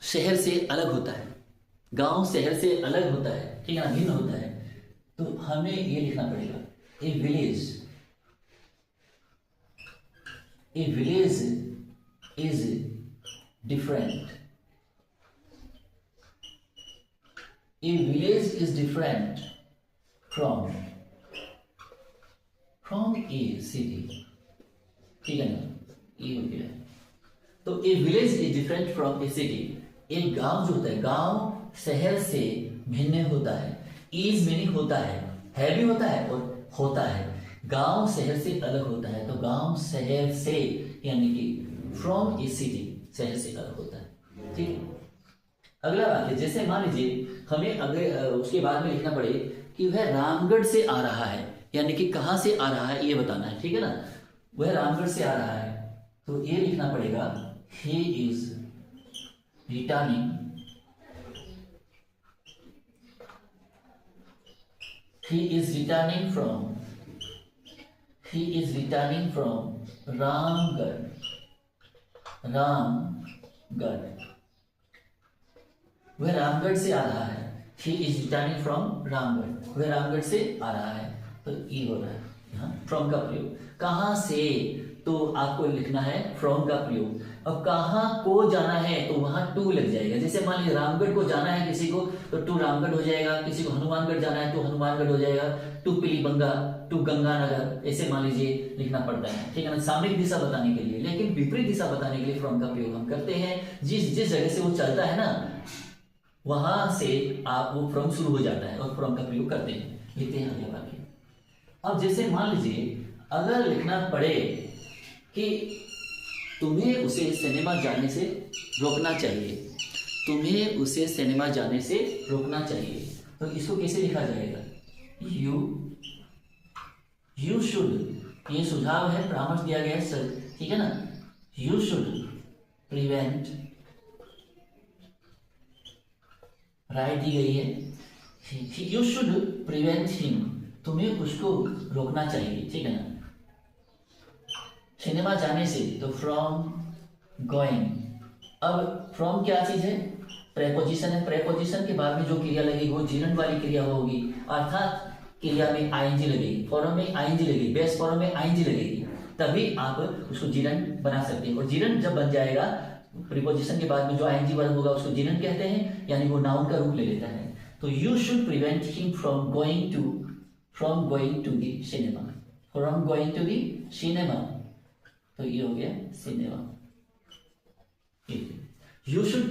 शहर से अलग होता है, गांव शहर से अलग होता है, ठीक है ना, भिन्न होता है। तो हमें ये लिखना पड़ेगा, ए village is different, A village is different from A city, ठीक है ना, ये हो गया। तो ए village is different from A city, एक गांव जो होता है, गांव शहर से भिन्न होता है। इज मीनिंग होता है भी होता है और होता है। गांव शहर से अलग होता है, तो गांव शहर से यानी कि फ्रॉम ए सिटी, शहर से अलग होता है, ठीक है। अगला वाक्य, जैसे मान लीजिए हमें अगले उसके बाद में लिखना पड़े कि वह रामगढ़ से आ रहा है, यानी कि कहां से आ रहा है ये बताना है, ठीक है ना। वह रामगढ़ से आ रहा है, तो ये लिखना पड़ेगा he is returning from Ramgarh. वह रामगढ़ से आ रहा है, he is returning from Ramgarh, वह रामगढ़ से आ रहा है, तो ये हो रहा है यहाँ फ्रॉम का प्रयोग। कहां से, तो आपको लिखना है फ्रॉम का प्रयोग। अब कहां को जाना है तो वहां टू लग जाएगा। जैसे मान लीजिए रामगढ़ को जाना है किसी को, तो टू रामगढ़ हो जाएगा। किसी को हनुमानगढ़ जाना है तो हनुमानगढ़ हो जाएगा। टू पीलीबंगा, टू गंगानगर, ऐसे मान लीजिए लिखना पड़ता है, ठीक है ना, सामयिक दिशा बताने के लिए। लेकिन विपरीत दिशा बताने के लिए फ्रॉम का प्रयोग हम करते हैं। जिस जिस जगह से वो चलता है ना, वहां से आप वो फ्रॉम शुरू हो जाता है और फ्रॉम का प्रयोग करते हैं। लिखते हैं अगले वाक्य। अब जैसे मान लीजिए अगर लिखना पड़े कि तुम्हें उसे सिनेमा जाने से रोकना चाहिए, तुम्हें उसे सिनेमा जाने से रोकना चाहिए, तो इसको कैसे लिखा जाएगा? यू शुड, ये सुझाव है, परामर्श दिया गया है सर, ठीक है ना। यू शुड प्रिवेंट, राइट दी गई है। यू शुड प्रिवेंट हिम, तुम्हें उसको रोकना चाहिए, ठीक है ना। सिनेमा जाने से, तो फ्रॉम गोइंग। अब फ्रॉम क्या चीज है? प्रेपोजिशन है। प्रेपोजिशन के बाद में जो क्रिया लगेगी वो जीरन वाली क्रिया होगी, अर्थात क्रिया में आईएनजी लगेगी, फॉर्म में आईएनजी लगेगी, बेस फॉर्म में आईएनजी लगेगी, तभी आप उसको जीरन बना सकते हैं। और जीरन जब बन जाएगा, प्रीपोजिशन के बाद में जो आईएनजी वर्ब होगा उसको जीरन कहते हैं, यानी वो नाउन का रूप ले लेता है। तो you should prevent him from going to the cinema, तो ये हो गया सिनेमा। You should